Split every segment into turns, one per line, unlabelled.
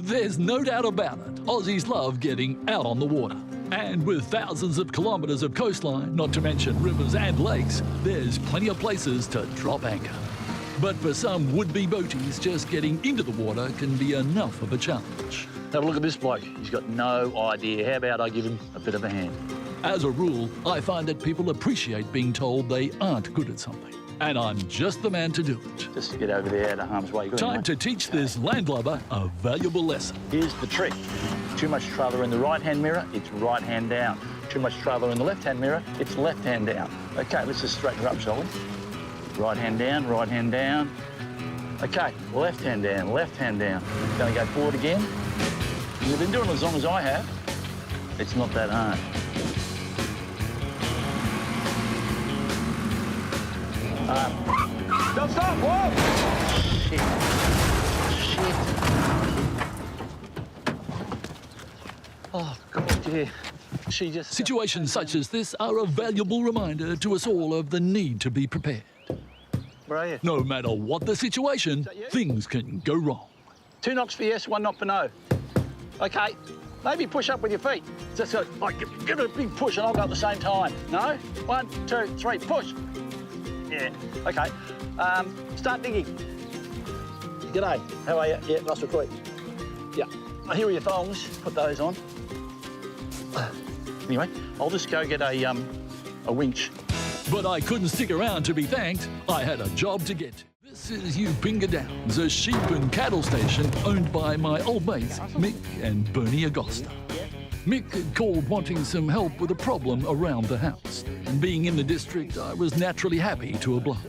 There's no doubt about it, Aussies love getting out on the water. And with thousands of kilometres of coastline, not to mention rivers and lakes, there's plenty of places to drop anchor. But for some would-be boaties, just getting into the water can be enough of a challenge.
Have a look at this bloke. He's got no idea. How about I give him a bit of a hand?
As a rule, I find that people appreciate being told they aren't good at something. And I'm just the man to do it.
Just get over there out of harm's way.
Time to teach this landlubber a valuable lesson.
Here's the trick. Too much trailer in the right-hand mirror, it's right hand down. Too much trailer in the left-hand mirror, it's left hand down. OK, let's just straighten her up, shall we? Right hand down, right hand down. OK, left hand down, left hand down. Going to go forward again. You've been doing it as long as I have. It's not that hard. Don't stop! Whoa! Shit. Oh, God, yeah. She just...
Situations such as this are a valuable reminder to us all of the need to be prepared.
Where are you?
No matter what the situation, things can go wrong.
2 knocks for yes, 1 knock for no. OK, maybe push up with your feet. Just go, like, give it a big push and I'll go at the same time. No? 1, 2, 3, push. Yeah, OK. Start digging. G'day, how are you? Yeah, nice to Coight. Yeah, here are your thongs. Put those on. Anyway, I'll just go get a winch.
But I couldn't stick around to be thanked. I had a job to get to. This is Upinga Downs, a sheep and cattle station owned by my old mates, Mick and Bernie Agosta. Mick had called wanting some help with a problem around the house. And being in the district, I was naturally happy to oblige.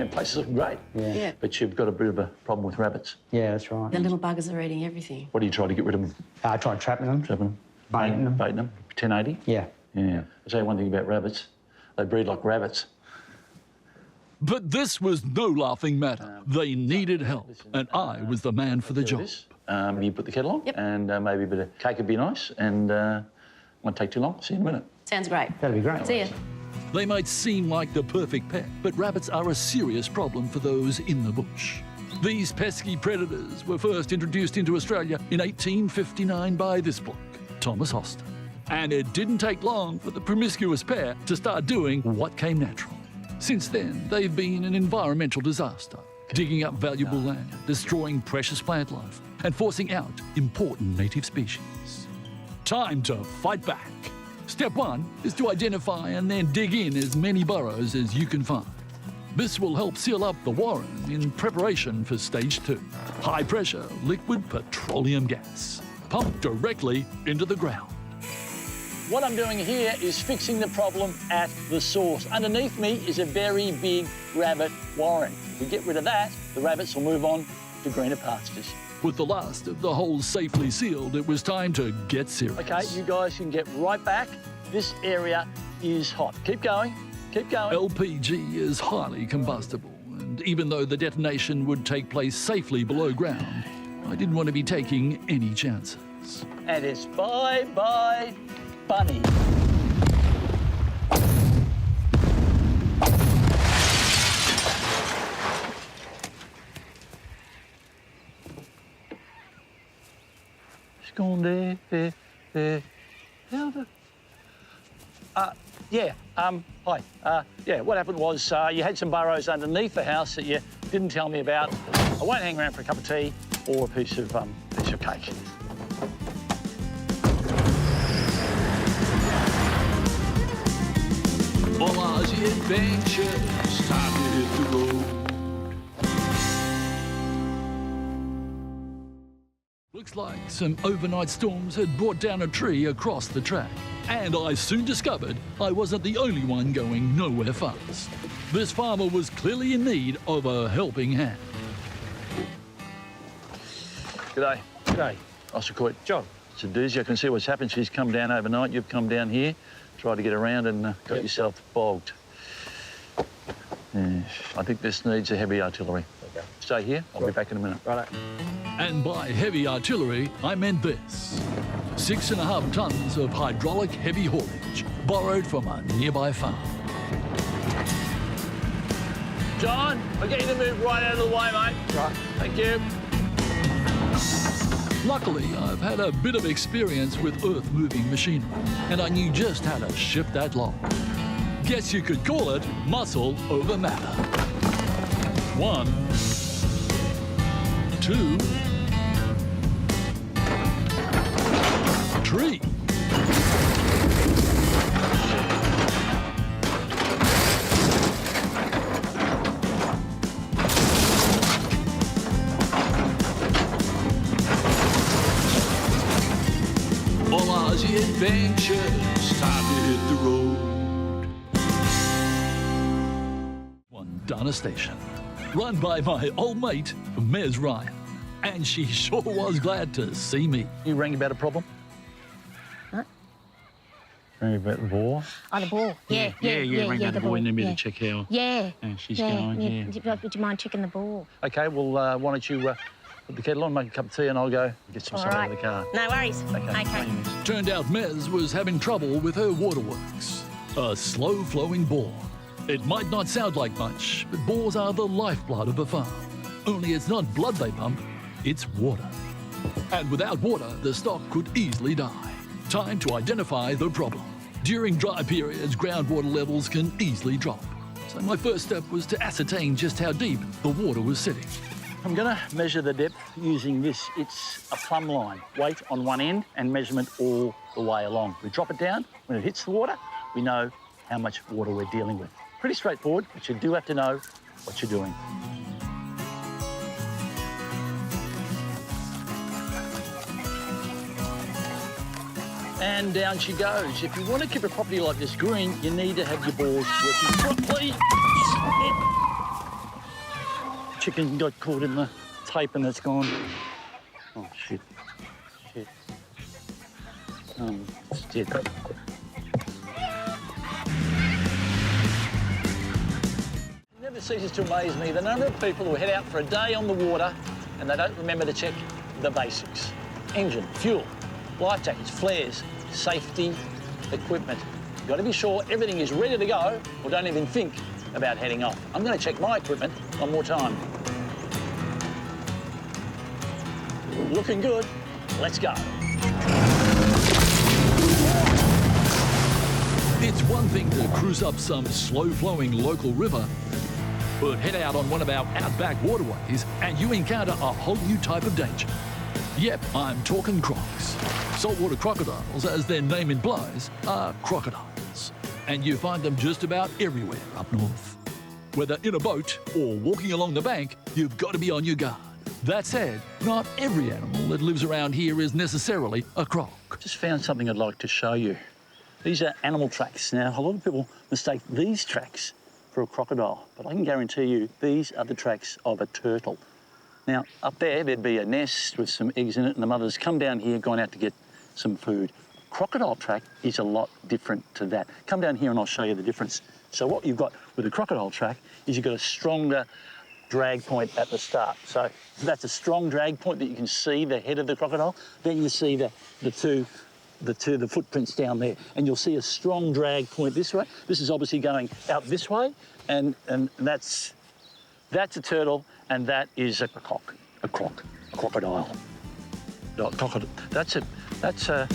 Place is looking great.
Yeah.
But you've got a bit of a problem with rabbits.
Yeah, that's right.
The little buggers are eating everything.
What do you try to get rid of them?
I tried trapping them.
Trapping them?
Baiting them.
Baiting them? 1080?
Yeah.
Yeah. I'll tell you one thing about rabbits. They breed like rabbits.
But this was no laughing matter. They needed help, and I was the man for the job.
You put the kettle on,
Yep.
and maybe a bit of cake would be nice, and won't take too long. See you in a minute.
Sounds great.
That'd be great.
See ya.
They might seem like the perfect pet, but rabbits are a serious problem for those in the bush. These pesky predators were first introduced into Australia in 1859 by this bloke, Thomas Austin. And it didn't take long for the promiscuous pair to start doing what came natural. Since then, they've been an environmental disaster, digging up valuable land, destroying precious plant life, and forcing out important native species. Time to fight back. Step 1 is to identify and then dig in as many burrows as you can find. This will help seal up the warren in preparation for stage 2. High pressure liquid petroleum gas, pumped directly into the ground.
What I'm doing here is fixing the problem at the source. Underneath me is a very big rabbit warren. If we get rid of that, the rabbits will move on to greener pastures.
With the last of the holes safely sealed, it was time to get serious.
OK, you guys can get right back. This area is hot. Keep going, keep going.
LPG is highly combustible, and even though the detonation would take place safely below ground, I didn't want to be taking any chances.
And it's bye-bye, bunny. It's gone there. Yeah, hi. Yeah, what happened was you had some burrows underneath the house that you didn't tell me about. I won't hang around for a cup of tea or a piece of cake.
All Aussie Adventures, time to hit the road. Looks like some overnight storms had brought down a tree across the track. And I soon discovered I wasn't the only one going nowhere fast. This farmer was clearly in need of a helping hand.
G'day. G'day. Aussie Coight. John. It's a doozy. I can see what's happened. She's come down overnight. You've come down here, tried to get around and got yourself bogged. Yeah, I think this needs a heavy artillery. Okay. Stay here. I'll be back in a minute.
Righto.
And by heavy artillery, I meant this. 6.5 tons of hydraulic heavy haulage, borrowed from a nearby farm.
John, I'll get you to move right out of the way, mate.
Right.
Thank you.
Luckily, I've had a bit of experience with earth-moving machinery, and I knew just how to shift that log. Guess you could call it muscle over matter. 1, 2, 3. All Aussie Adventures, time to hit the road. One Donna Station, run by my old mate, Ms. Ryan. And she sure was glad to see me.
You rang about a problem?
Huh?
Rang about the ball?
Oh, the ball. Yeah,
Rang about the ball. You need me
yeah.
to check how
Yeah.
she's going. Yeah.
Would you mind checking the ball?
Okay, well, why don't you put the kettle on, make a cup of tea, and I'll go get some sun out of the car.
No worries.
Okay.
Turned out Mez was having trouble with her waterworks. A slow-flowing bore. It might not sound like much, but bores are the lifeblood of a farm. Only it's not blood they pump, it's water. And without water, the stock could easily die. Time to identify the problem. During dry periods, groundwater levels can easily drop. So my first step was to ascertain just how deep the water was sitting.
I'm going to measure the depth using this. It's a plumb line. Weight on one end and measurement all the way along. We drop it down. When it hits the water, we know how much water we're dealing with. Pretty straightforward, but you do have to know what you're doing. And down she goes. If you want to keep a property like this green, you need to have your bores working properly. Chicken got caught in the tape and it's gone. Oh, shit. It's dead. It never ceases to amaze me the number of people who head out for a day on the water and they don't remember to check the basics. Engine, fuel, life jackets, flares, safety, equipment. You've got to be sure everything is ready to go or don't even think about heading off. I'm going to check my equipment one more time. Looking good. Let's go.
It's one thing to cruise up some slow-flowing local river, but head out on one of our outback waterways and you encounter a whole new type of danger. Yep, I'm talking crocs. Saltwater crocodiles, as their name implies, are crocodiles. And you find them just about everywhere up north. Whether in a boat or walking along the bank, you've got to be on your guard. That said, not every animal that lives around here is necessarily a croc.
Just found something I'd like to show you. These are animal tracks. Now, a lot of people mistake these tracks for a crocodile, but I can guarantee you these are the tracks of a turtle. Now, up there, there'd be a nest with some eggs in it, and the mother's come down here, gone out to get some food. Crocodile track is a lot different to that. Come down here and I'll show you the difference. So what you've got with a crocodile track is you've got a stronger drag point at the start. So that's a strong drag point that you can see the head of the crocodile. Then you see the footprints down there, and you'll see a strong drag point this way. This is obviously going out this way, and that's a turtle, and that is a crocodile. No, crocodile. That's a.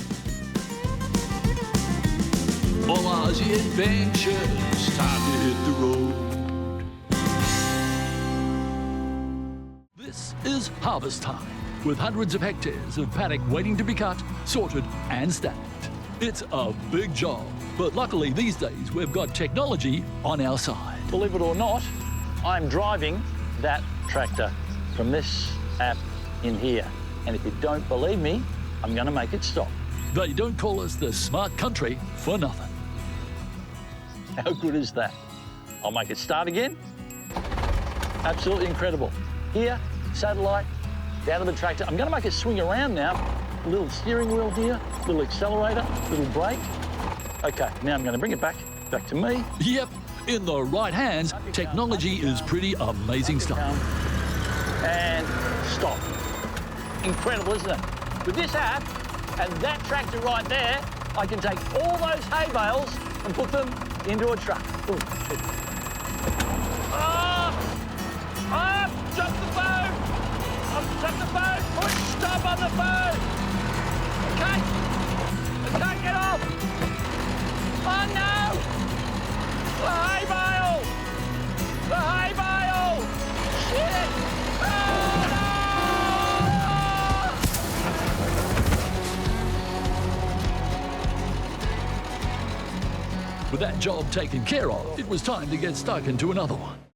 All Aussie Adventures, time to hit the road. This is harvest time, with hundreds of hectares of paddock waiting to be cut, sorted and stacked. It's a big job, but luckily these days we've got technology on our side.
Believe it or not, I'm driving that tractor from this app in here. And if you don't believe me, I'm going to make it stop.
They don't call us the smart country for nothing.
How good is that? I'll make it start again. Absolutely incredible. Here, satellite, down to the tractor. I'm going to make it swing around now. A little steering wheel here, little accelerator, little brake. Okay, now I'm going to bring it back to me.
Yep, in the right hands, technology is pretty amazing stuff.
And stop. Incredible, isn't it? With this app and that tractor right there, I can take all those hay bales and put them into a truck. Ooh, shit. Jumped the boat! Stop the boat! Push stop on the boat! I can't get off! Oh no! The hay bale! The hay bale! Shit! Oh no!
With that job taken care of, it was time to get stuck into another one.